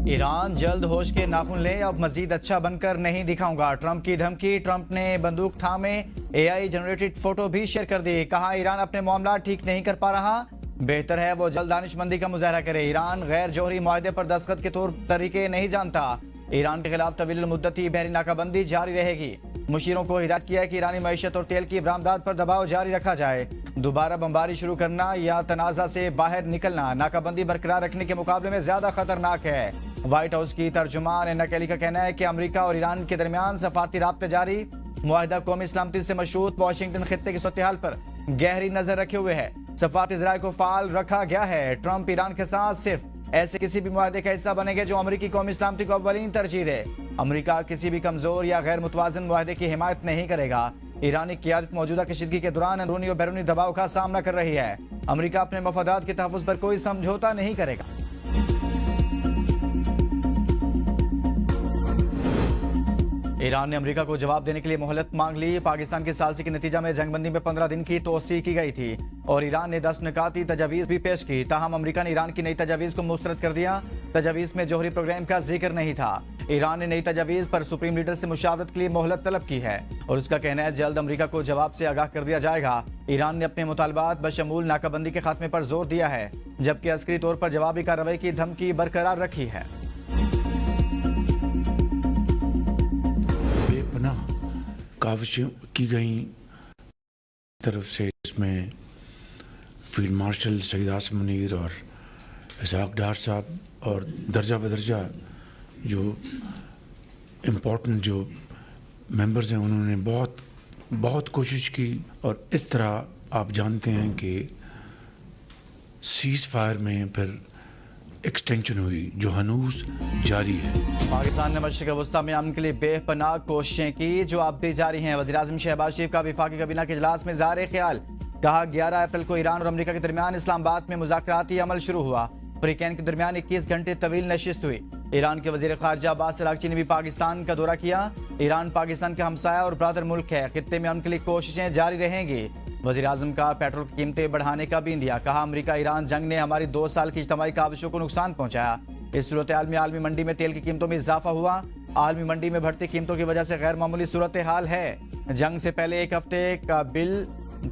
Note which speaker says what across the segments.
Speaker 1: Iran जल्द होश के नाखून ले, अब मजीद अच्छा बनकर नहीं दिखाऊंगा। ट्रंप की धमकी। ट्रंप ने बंदूक थामे एआई जनरेटेड फोटो भी शेयर कर दी। कहा ईरान अपने मामला ठीक नहीं कर पा रहा, बेहतर है वो जल्द दानिशमंदी का मुजाहरा करे। ईरान गैर जोहरी मुआहदे पर दस्तखत के तौर तरीके नहीं जानता। ईरान के खिलाफ तवील मुद्दती बहरी नाकाबंदी जारी रहेगी। मुशीरों को हिदायत किया है कि ईरानी मईशत और तेल की बरामदात पर दबाव जारी रखा जाए। दोबारा बमबारी शुरू करना या तनाज़ा से बाहर निकलना नाकाबंदी बरकरार रखने के मुकाबले में ज्यादा खतरनाक है। व्हाइट हाउस की तर्जुमान एन्ना कैली का कहना है कि अमेरिका और ईरान के दरमियान सफारती राब्ते जारी। मुआहिदा कौमी सलामती से मशरूत वाशिंगटन खित्ते की सूरत हाल पर गहरी नजर रखे हुए है। सफारती ज़राए को फाल रखा गया है। ट्रंप ईरान के साथ सिर्फ ऐसे किसी भी मुआहदे का हिस्सा बनेंगे जो अमेरिकी कौमी सलामती को अव्वलीन तरजीह दे। अमेरिका किसी भी कमजोर या गैर मुतवाज़िन मुआहदे की हिमायत नहीं करेगा। ईरानी क़यादत मौजूदा कशीदगी के दौरान अंदरूनी और बैरूनी दबाव का सामना कर रही है। अमेरिका अपने मफादात के तहफ़्फ़ुज़ पर कोई समझौता नहीं करेगा। ईरान ने अमेरिका को जवाब देने के लिए मोहलत मांग ली। पाकिस्तान की सालसी के नतीजा में जंगबंदी में 15 दिन की तोसी की गई थी और ईरान ने 10 निकाती तजावीज़ भी पेश की। ताहम अमेरिका ने ईरान की नई तजावीज़ को मुस्तरद कर दिया। तजावीज़ में जोहरी प्रोग्राम का जिक्र नहीं था। ईरान ने नई तजावीज़ पर सुप्रीम लीडर से मुशावरत के लिए मोहलत तलब की है और उसका कहना है जल्द अमेरिका को जवाब से आगाह कर दिया जाएगा। ईरान ने अपने मुतालबात बशमूल नाकाबंदी के खात्मे पर जोर दिया है, जबकि अस्करी तौर पर जवाबी कार्रवाई की धमकी बरकरार रखी है।
Speaker 2: काविशें की गई तरफ से, इसमें फील्ड मार्शल सईद आसिम मुनीर और इसहाक डार साहब और दर्जा बदर्जा जो इम्पोर्टेंट जो मेंबर्स हैं उन्होंने बहुत कोशिश की। और इस तरह आप जानते हैं कि सीज़ फायर में फिर एक्सटेंशन हुई जो हनूस जारी है।
Speaker 1: पाकिस्तान ने मशरिक़ वस्ता में अमन के लिए बेपनाह कोशिशें की जो अब भी जारी हैं। वज़ीर-ए-आज़म शहबाज शरीफ का वफाकी काबीना के इजलास में ज़ाहिर ख्याल। कहा 11 अप्रैल को ईरान और अमेरिका के दरमियान इस्लामाबाद में मुज़ाकराती अमल शुरू हुआ। फ्रीकैन के दरमियान 21 घंटे तवील नशिस्त हुई। ईरान के वज़ीर ख़ारजा अब्बास अराग़ची ने भी पाकिस्तान का दौरा किया। ईरान पाकिस्तान का हमसाया और ब्रादर मुल्क है। खित्ते में अमन के लिए कोशिशें जारी रहेंगी। वज़ीर-ए-आज़म का पेट्रोल की कीमतें बढ़ाने का भी इंदिया। कहा अमेरिका ईरान जंग ने हमारी 2 साल की इज्तिमाई काविशों को नुकसान पहुंचाया। इस सूरत हाल में आलमी मंडी में तेल की कीमतों में इजाफा हुआ। आलमी मंडी में बढ़ती कीमतों की वजह से गैर मामूली सूरत हाल है। जंग से पहले एक हफ्ते का बिल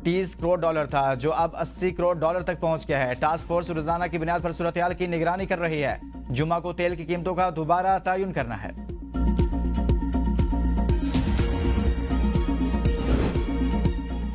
Speaker 1: $30 करोड़ था जो अब $80 करोड़ तक पहुंच गया है। टास्क फोर्स रोजाना की बुनियाद पर सूरत हाल की निगरानी कर रही है। जुम्मा को तेल की कीमतों का दोबारा तयन करना है।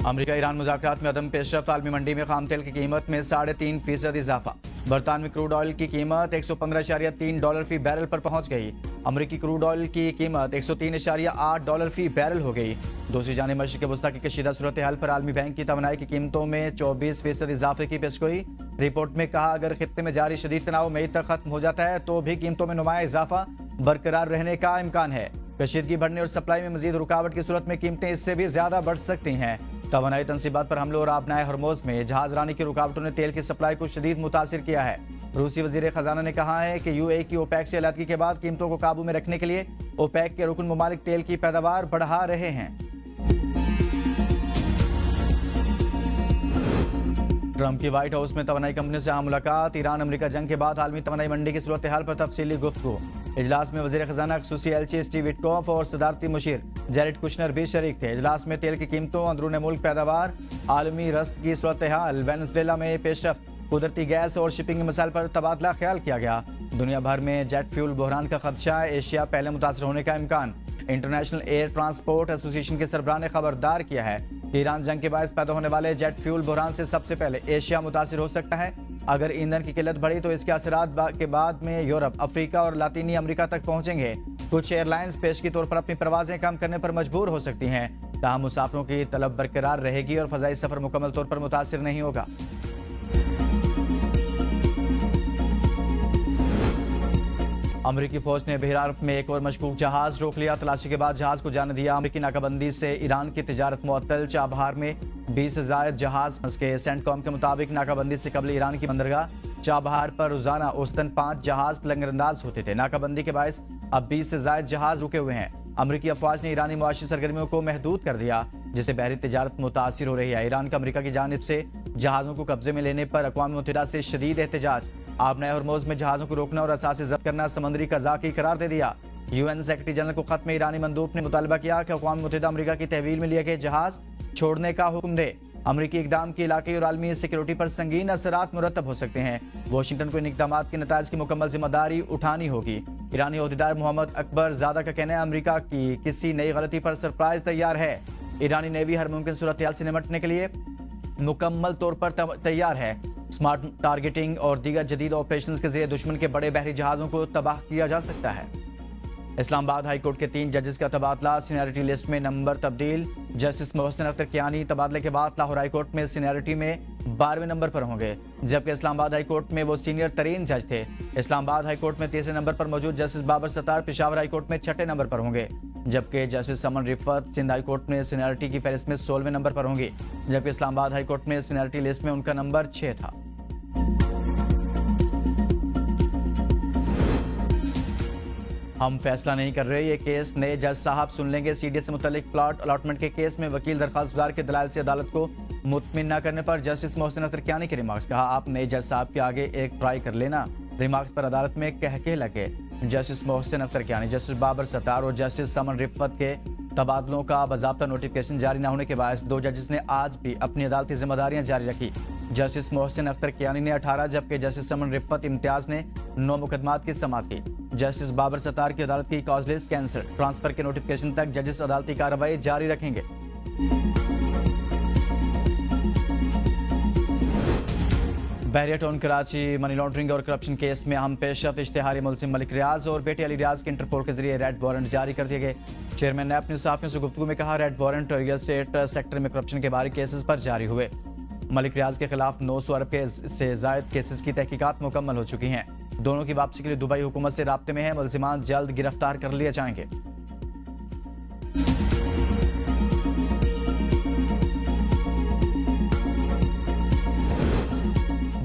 Speaker 1: अमेरिका ईरान मुज़ाकरात में अदम पेशरफ्त। आलमी मंडी में खाम तेल की कीमत में 3.5% इजाफा। बरतानवी क्रूड ऑयल की कीमत $115.3 फी बैरल पर पहुंच गई। अमरीकी क्रूड ऑयल की कीमत $103.8 फी बैरल हो गई। दूसरी जानिब मशरिक़ वस्ता की कशीदा सूरत हाल पर आलमी बैंक की तवानाई की कीमतों में 24% इजाफे की पेशगोई। रिपोर्ट में कहा अगर खित्ते में जारी शदीद तनाव मई तक खत्म हो जाता है तो भी कीमतों में नुमाया इजाफा बरकरार रहने का इम्कान है। कशीदगी बढ़ने और सप्लाई में मजीद रुकावट की सूरत में कीमतें इससे भी ज्यादा बढ़ सकती हैं। तवानाई तनसीबात पर हमलों और आबनाए हरमोज में जहाज रानी की रुकावटों ने तेल की सप्लाई को शदीद मुतासिर किया है। रूसी वजीर खजाना ने कहा है कि यूएई की ओपेक से अलहदगी के बाद कीमतों को काबू में रखने के लिए ओपेक के रुकन ममालिक तेल की पैदावार बढ़ा रहे हैं। ट्रंप की व्हाइट हाउस में तवानाई कंपनी से आम मुलाकात। ईरान अमेरिका जंग के बाद आलमी तवानाई मंडी की सूरत हाल पर तफसीली गुफ्तगू। इजलास में वजीर खजाना खसूसी एलची स्टीव विटकॉफ और सदारती मुशीर जैरेड कुशनर भी शरीक थे। इजलास में तेल की कीमतों, अंदरून मुल्क पैदावार, आलमी रस्त की सूरत हाल, वेनेजुएला में पेशरफ्त, कुदरती गैस और शिपिंग मसाइल पर तबादला ख्याल किया गया। दुनिया भर में जेट फ्यूल बहरान का खदशा, एशिया पहले मुतासर होने का इम्कान। इंटरनेशनल एयर ट्रांसपोर्ट एसोसिएशन के सरबराह ने खबरदार किया है कि ईरान जंग के बायस पैदा होने वाले जेट फ्यूल बहरान से सबसे पहले एशिया मुतासर हो सकता है। अगर ईंधन की किल्लत बढ़ी तो इसके असरात के बाद में यूरोप, अफ्रीका और लातीनी अमेरिका तक पहुंचेंगे। कुछ एयरलाइंस पेश के तौर पर अपनी परवाजें कम करने पर मजबूर हो सकती हैं। ताहम मुसाफिरों की तलब बरकरार रहेगी और फजाई सफर मुकम्मल तौर पर मुतासिर नहीं होगा। अमेरिकी फौज ने बहरार में एक और मशकूक जहाज रोक लिया। तलाशी के बाद जहाज को जाने दिया। अमेरिकी नाकाबंदी से ईरान की तिजारत मुअत्तल। चाबहार में 20 से ज़ायद जहाज फंस गए। सेंटकॉम के मुताबिक नाकाबंदी से कबल ईरान की बंदरगाह चाबहार पर रोजाना औसतन 5 जहाज लंगरअंदाज होते थे। नाकाबंदी के बायस अब 20 से ज़ायद जहाज रुके हुए हैं। अमेरिकी अफवाज ने ईरानी मुआशी सरगर्मियों को महदूद कर दिया जिससे बहरी तिजारत मुतासिर हो रही है। ईरान का अमेरिका की जानिब से जहाज़ों को कब्जे में लेने पर अक़वाम मुत्तहिदा से शदीद एहतजाज। आपने हरमुज में जहाजों को रोकना और असासे जब्त करना समुद्री कज़ा की करार दे दिया। यूएन सेक्रेटरी जनरल को खत में ईरानी मंदूब ने मुतालबा किया कि अक़वाम मुत्तहिदा अमेरिका की तहवील में लिए गए जहाज छोड़ने का हुक्म दे। अमरीकी इकदाम के इलाके और आलमी सिक्योरिटी पर संगीन असरात मुरतब हो सकते हैं। वाशिंगटन को इन इकदाम के नताइज की मुकम्मल जिम्मेदारी उठानी होगी। ईरानी ओहदेदार मोहम्मद अकबर ज़ादा का कहना है अमरीका की किसी नई गलती पर सरप्राइज तैयार है। ईरानी नेवी हर मुमकिन सूरत हाल से निपटने के लिए मुकम्मल तौर पर तैयार है। स्मार्ट टारगेटिंग और दीगर जदीद ऑपरेशन के जरिए दुश्मन के बड़े बहरी जहाज़ों को तबाह किया जा सकता है। इस्लामाबाद हाई कोर्ट के 3 जजेस का तबादला, सीनियरिटी लिस्ट में नंबर तब्दील। जस्टिस मोहसिन अख्तर कियानी तबादले के बाद लाहौर हाई कोर्ट में सीनियरिटी में 12वें नंबर पर होंगे, जबकि इस्लामाबाद हाई कोर्ट में वो सीनियर तरीन जज थे। इस्लामाबाद हाई कोर्ट में 3रे नंबर पर मौजूद justice Babar Sattar Peshawar high court में 6ठे नंबर पर होंगे, जबकि justice Saman Rifat Sindh high court में सीनियरिटी की फहरिस्त में 16वें नंबर पर होंगी, जबकि इस्लामाबाद हाई कोर्ट में सीनियरिटी लिस्ट में उनका नंबर 6 था। हम फैसला नहीं कर रहे, ये केस नए जज साहब सुन लेंगे। सीडीएस से मुतल्लिक प्लॉट अलॉटमेंट के केस में वकील दरखास्त गुजार के दलाइल से अदालत को मुतमिन न करने पर जस्टिस मोहसिन अख्तर कियानी के रिमार्क्स। कहा आप नए जज साहब के आगे एक ट्राई कर लेना। रिमार्क्स पर अदालत में कहके लगे। जस्टिस मोहसिन अख्तर कियानी, जस्टिस बाबर सत्तार और जस्टिस समन रिफत के तबादलों का बाज़ाब्ता नोटिफिकेशन जारी न होने के बायस 2 जजेस ने आज भी अपनी अदालती जिम्मेदारियां जारी रखी। जस्टिस मोहसिन अख्तर कियानी ने 18, जबकि जस्टिस समन रिफत इम्तियाज ने 9 मुकदमात की समाअत की। जस्टिस बाबर सत्तार की अदालत की कॉज लिस्ट कैंसिल। ट्रांसफर के नोटिफिकेशन तक जजेस अदालती कार्रवाई जारी रखेंगे। बहरिया टाउन कराची मनी लॉन्ड्रिंग और करप्शन केस में अहम पेशरफ्त इश्तिहारी मुलजिम मलिक रियाज और बेटे अली रियाज के इंटरपोल के जरिए रेड वारंट जारी कर दिए गए। चेयरमैन ने अपने सहाफियों से गुफ्तगू में कहा red warrant real estate sector में करप्शन के बारी केसेस पर जारी हुए। मलिक रियाज के खिलाफ 900 अरब से जायद केसेस की तहकीकात मुकम्मल हो चुकी हैं। दोनों की वापसी के लिए दुबई हुकूमत से राब्ते में है। मुलजिमान जल्द गिरफ्तार कर लिए जाएंगे।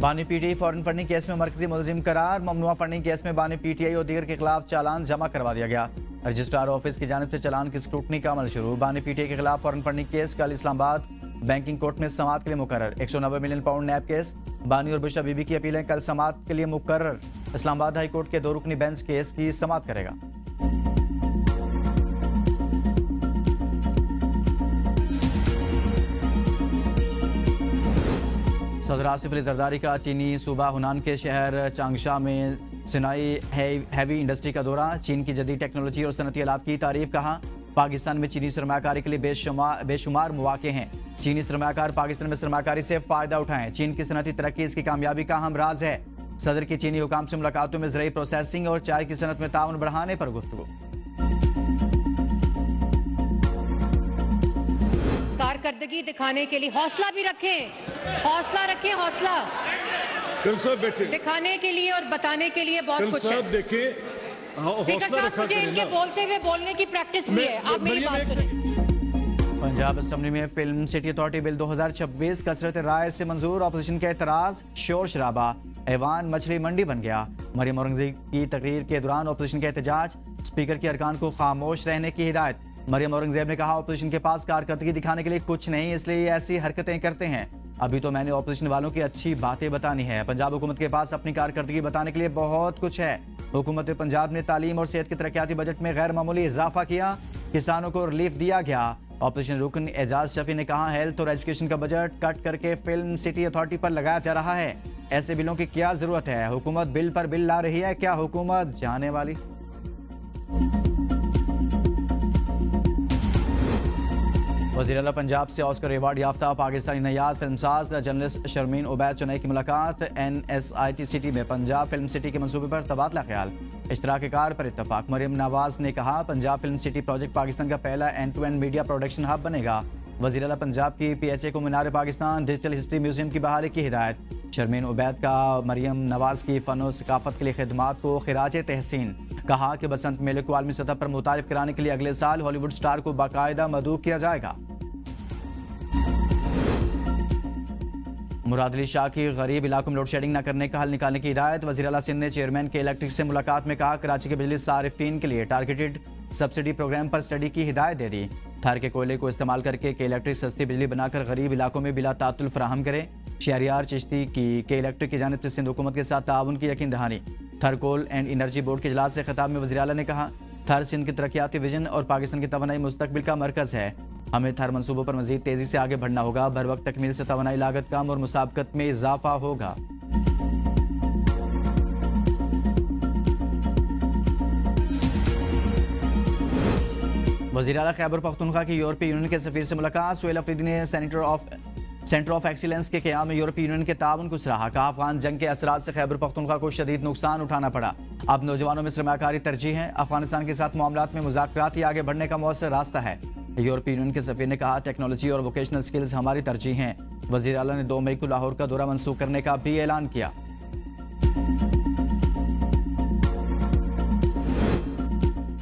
Speaker 1: बानी पीटीआई फॉरेन फंडिंग केस में मरकजी मुलजिम करार। ममनुआ फंडिंग केस में बानी पीटीआई और दीगर के खिलाफ चालान जमा करवा दिया गया। रजिस्ट्रार ऑफिस की जानिब से चालान की स्क्रूटनी का अमल शुरू। बानी पीटीआई के खिलाफ फॉरेन फंडिंग केस कल इस्लामाबाद बैंकिंग कोर्ट में समाअत के लिए मुकर्रर। 190 मिलियन पाउंड नैब केस। बानी और बुशरा बीबी की अपीलें कल समाअत के लिए मुकर्रर। इस्लामाबाद हाई कोर्ट के 2 रुकनी बेंच केस की समाअत करेगा। सदर आसिफ अली जरदारी का चीनी सूबा हुनान के शहर चांगशा में सिनाई हैवी इंडस्ट्री का दौरा। चीन की जदीद टेक्नोलॉजी और सनती आलात की तारीफ। कहा पाकिस्तान में चीनी सरमाकारी के लिए बेशुमार मौके हैं। चीनी सरमाकार पाकिस्तान में सरमाकारी से फायदा उठाएं। चीन की सनती तरक्की इसकी कामयाबी का अहम राज है। सदर की चीनी हुकाम से मुलाकातों में ज़राई प्रोसेसिंग और चाय की सनत में ताउन बढ़ाने पर गुफ्तगू।
Speaker 3: कारकर्दगी दिखाने के लिए हौसला भी रखें, हौसला रखें, हौसला
Speaker 4: कल साहब बैठे
Speaker 3: दिखाने के लिए और बताने के लिए बहुत
Speaker 4: कल
Speaker 3: कुछ है।
Speaker 4: साहब देखे
Speaker 3: स्पीकर साहब मुझे इनके बोलते हुए बोलने की प्रैक्टिस भी है। आप मेरी बात सुनिए।
Speaker 1: पंजाब असेंबली में फिल्म सिटी अथॉरिटी बिल 2026 कसरत राय से मंजूर। ऑपोजिशन का एतराज, शोर शराबा, ऐवान मछली मंडी बन गया। मरियम औरंगजेब की तकरीर के दौरान ऑपोजिशन का एहतजाज। स्पीकर के अरकान को खामोश रहने की हिदायत। मरियम औरंगजेब ने कहा ऑपोजिशन के पास कारकर्दगी दिखाने के लिए कुछ नहीं, इसलिए ऐसी हरकतें करते हैं। अभी तो मैंने ऑपोजिशन वालों की अच्छी बातें बतानी है। पंजाब हुकूमत के पास अपनी कारकर्दगी बताने के लिए बहुत कुछ है। हुकूमत पंजाब ने तालीम और सेहत के तरक्याती बजट में गैर मामूली इजाफा किया। किसानों को रिलीफ दिया गया। ऑपोजिशन रुकन एजाज शफी ने कहा हेल्थ और एजुकेशन का बजट कट करके फिल्म सिटी अथॉरिटी पर लगाया जा रहा है। ऐसे बिलों की क्या जरूरत है? हुकूमत बिल पर बिल ला रही है। क्या हुकूमत जाने वाली? वज़ीर आला पंजाब से ऑस्कर अवार्ड याफ्ता पाकिस्तानी नयाद फिल्मसाज जर्नलिस्ट शर्मीन उबैद चुनई की मुलाकात। NSIT सिटी में पंजाब फिल्म सिटी के मंसूबे पर तबादला ख्याल। इश्तराक कार पर इत्तफाक। मरियम नवाज ने कहा Punjab film city project Pakistan का पहला end to end media production hub बनेगा। वज़ीर आला पंजाब की PHA को Minar Pakistan digital history museum की बहाली की हिदायत। शर्मीन उबैद का मरियम नवाज की फ़न और सकाफत के लिए खिदमात को खिराज तहसीन। कहा कि बसंत मेले को आलमी सतह पर मुतारिफ कराने के लिए अगले साल हॉलीवुड स्टार को बाकायदा मदऊ किया जाएगा। मुराद अली शाह की गरीब इलाकों में लोड शेडिंग न करने का हल निकालने की हिदायत। वज़ीर आला सिंध ने चेयरमैन के इलेक्ट्रिक से मुलाकात में कहा कराची के बिजली सारिफीन के लिए टारगेटेड सब्सिडी प्रोग्राम पर स्टडी की हिदायत दे दी। थार के कोयले को इस्तेमाल करके के इलेक्ट्रिक सस्ती बिजली बनाकर गरीब इलाकों में बिला तातुल फराहम करें। शहरियार चिश्ती के इलेक्ट्रिक की जानिब से सिंध हुकूमत के साथ ताउन की यकीन दहानी। थर कोल एंड एनर्जी बोर्ड के इजलास से खिताब में वज़ीर आला ने कहा, थर सिंध की तरक्याती विजन और पाकिस्तान की तवानाई मुस्तकबिल का मरकज़ है। हमें थर मनसूबों पर मजीद तेजी से आगे बढ़ना होगा। बर वक्त तकमील से तवानाई लागत कम और मुसाबकत में इजाफा होगा। वज़ीर आला खैबर पख्तूनख्वा की यूरोपीय यूनियन के सफीर से मुलाकात। सुहेल अफरीदी ने सेंटर ऑफ एक्सीलेंस के क़याम में यूरोपीय यूनियन के ताउन को सराहा। कहा, अफगान जंग के असरात से खैबर पख्तूनख्वा को शदीद नुकसान उठाना पड़ा। अब नौजवानों में सरमायाकारी तरजीह है। अफगानिस्तान के साथ मामलात में मुज़ाकरात ही आगे बढ़ने का मौसर रास्ता है। यूरोपीय यूनियन के सफीर ने कहा, टेक्नोलॉजी और वोकेशनल स्किल्स हमारी तरजीह हैं। वज़ीर आला ने 2 मई को लाहौर का दौरा मनसूख करने का भी ऐलान किया।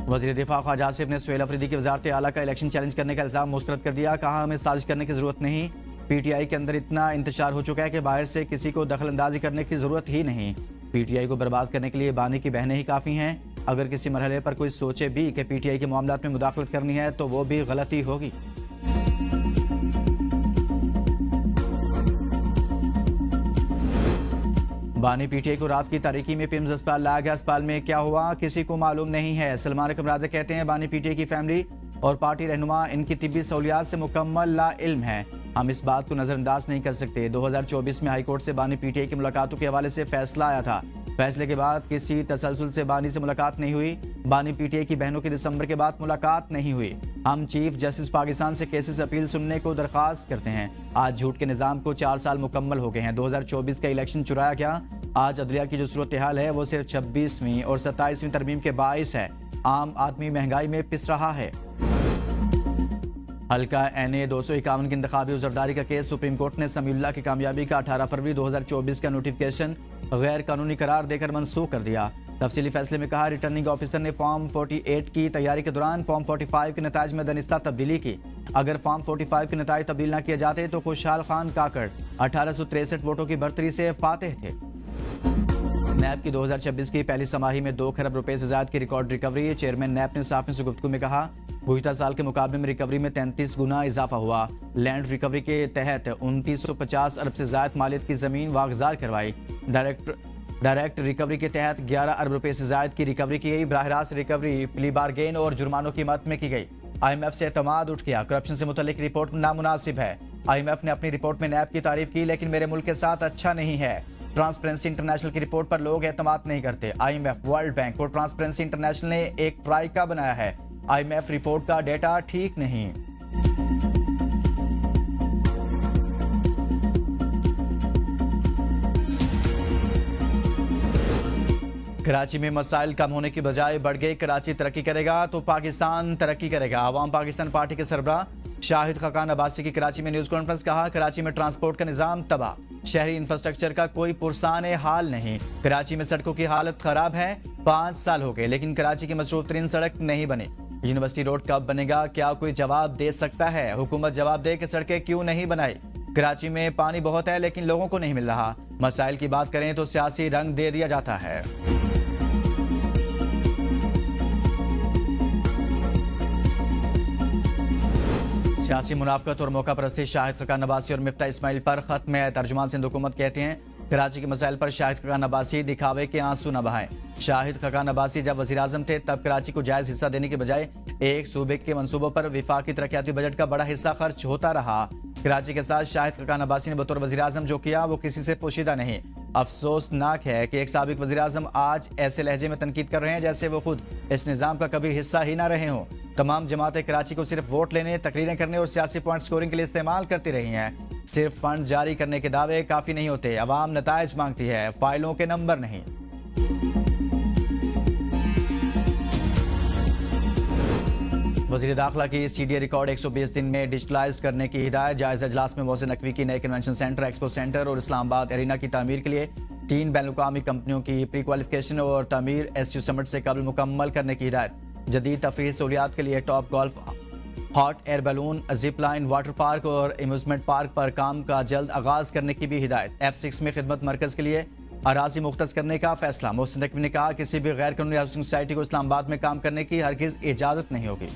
Speaker 1: वज़ीर दिफा ख्वाजा आसिफ ने सुहेल अफरीदी की वज़ारत आला का इलेक्शन चैलेंज करने का इल्ज़ाम मुस्तरद कर दिया। कहा, हमें साजिश करने की ज़रूरत नहीं। पीटीआई के अंदर इतना इंतशार हो चुका है कि बाहर से किसी को दखल अंदाजी करने की ज़रूरत ही नहीं। पीटीआई को बर्बाद करने के लिए बानी की बहनें ही काफ़ी हैं। अगर किसी मरहले पर कोई सोचे भी कि पीटीआई के मामलात में मुदाखलत करनी है तो वो भी गलती होगी। बानी पीटीआई को रात की तारीकी में पिम्स अस्पताल लाया गया। अस्पताल में क्या हुआ किसी को मालूम नहीं है। सलमान अकरम राजा कहते हैं, बानी पीटीआई की फैमिली और पार्टी रहनुमा इनकी तिब्बी सहूलियात से मुकम्मल ला इल्म है। हम इस बात को नजरअंदाज नहीं कर सकते। 2024 में हाईकोर्ट से बानी पीटीआई की मुलाकातों के हवाले से फैसला आया था। फैसले के बाद किसी तसलसल से बानी से मुलाकात नहीं हुई। बानी पीटीआई की बहनों की दिसंबर के बाद मुलाकात नहीं हुई। हम चीफ जस्टिस पाकिस्तान से केसेस अपील सुनने को दरख्वास्त करते हैं। आज झूठ के निज़ाम को 4 साल मुकम्मल हो गए हैं। 2024 का इलेक्शन चुराया गया। आज अदलिया की जो सूरत हाल है वो सिर्फ 26वीं और 27वीं तरमीम के बाइस है। आम आदमी महंगाई में पिस रहा है। हल्का NA 251 की इंतखाबी उजरदारी का केस सुप्रीम कोर्ट ने समीउल्लाह की कामयाबी का 18 फरवरी 2024 का नोटिफिकेशन गैर कानूनी करार देकर मनसूख कर दिया। तफसीली फैसले में कहा, रिटर्निंग ऑफिसर ने फॉर्म 48 की तैयारी के दौरान फॉर्म 45 के नताज में दनिस्ता तब्दीली की। अगर फॉर्म 45 के नताज तब्दील न किए जाते तो खुशहाल खान काकड़ 1863 वोटों की बढ़तरी से फातेह थे। नैब की 2026 की पहली छमाही में 2 खरब रुपए से ज्यादा की रिकॉर्ड रिकवरी। चेयरमैन नैब ने साफियों से गुफ्तगू में कहा, गुज़िश्ता साल के मुकाबले में रिकवरी में 33 गुना इजाफा हुआ। लैंड रिकवरी के तहत 2950 अरब से ज्यादा मालियत की जमीन वागजार करवाई। डायरेक्ट रिकवरी के तहत 11 अरब रुपए से ज्यादा की रिकवरी की गई। बराह रास्त रिकवरी प्ली बारगेन और जुर्मानों की मद में की गई। IMF से एतमाद उठ गया। करप्शन से मुतल्लिक रिपोर्ट नामुनासिब है। IMF ने अपनी रिपोर्ट में नैब की तारीफ की, लेकिन मेरे मुल्क के साथ अच्छा नहीं है। ट्रांसपेरेंसी इंटरनेशनल की रिपोर्ट पर लोग एतमाद नहीं करते। IMF, वर्ल्ड बैंक और ट्रांसपेरेंसी इंटरनेशनल ने एक ट्राइका बनाया है। IMF रिपोर्ट का डेटा ठीक नहीं। कराची में मसाइल कम होने की बजाय बढ़ गए। कराची तरक्की करेगा तो पाकिस्तान तरक्की करेगा। अवाम पाकिस्तान पार्टी के सरबराह शाहिद खकान अब्बासी की कराची में न्यूज कॉन्फ्रेंस। कहा, कराची में ट्रांसपोर्ट का निजाम तबाह, शहरी इंफ्रास्ट्रक्चर का कोई पुरसान हाल नहीं। कराची में सड़कों की हालत खराब है। 5 साल हो गए लेकिन कराची की मसरूफ तरीन सड़क नहीं बनी। यूनिवर्सिटी रोड कब बनेगा, क्या कोई जवाब दे सकता है? हुकूमत जवाब दे कि सड़कें क्यों नहीं बनाई। कराची में पानी बहुत है लेकिन लोगों को नहीं मिल रहा। मसाइल की बात करें तो सियासी रंग दे दिया जाता है। सियासी मुनाफकत और मौका परस्ती शाहिद खकान अब्बासी और मिफ्ता इस्माइल पर खत्म है। तर्जुमान सिंध हुकूमत कहते हैं, कराची के मसाइल पर शाहिद खकान अब्बासी दिखावे के आंसू न बहाएं। शाहिद खकान अब्बासी जब वज़ीर आज़म थे तब कराची को जायज़ हिस्सा देने के बजाय एक सूबे के मंसूबों पर विफाकी तरक्याती बजट का बड़ा हिस्सा खर्च होता रहा। कराची के साथ शाहिद खकान अब्बासी ने बतौर वज़ीर आज़म जो किया वो किसी से पोशीदा नहीं। अफसोसनाक है कि एक साबिक वज़ीर आज़म आज ऐसे लहजे में तनकीद कर रहे हैं जैसे वो खुद इस निज़ाम का कभी हिस्सा ही ना रहे हों। तमाम जमातें कराची को सिर्फ वोट लेने, तकरीरें करने और सियासी पॉइंट स्कोरिंग के लिए इस्तेमाल करती रही हैं। सिर्फ फंड जारी करने के दावे काफ़ी नहीं होते। अवाम नताइज मांगती है, फाइलों के नंबर नहीं। वज़ीर दाखिला की CDA रिकॉर्ड 120 दिन में डिजिटलाइज करने की हिदायत। जायजा इजलास में मोहसिन नकवी की नए कन्वेंशन सेंटर, एक्सपो सेंटर और इस्लामाबाद एरिना की तामीर के लिए 3 बैनुल-अक़वामी कंपनियों की प्री क्वालिफिकेशन और तामीर SU समिट से कबल मुकम्मल करने की हिदायत। जदीद तफरीही सहूलियात के लिए top golf, hot air balloon, zip line, water park और एम्यूजमेंट पार्क पर काम का जल्द आगाज करने की भी हिदायत। F6 में खिदमत मरकज के लिए अराजी मुख्तस करने का फैसला। मोहसिन नकवी ने कहा, किसी भी गैर कानूनी हाउसिंग सोसाइटी को इस्लामाबाद में काम करने की हरगिज इजाजत नहीं होगी।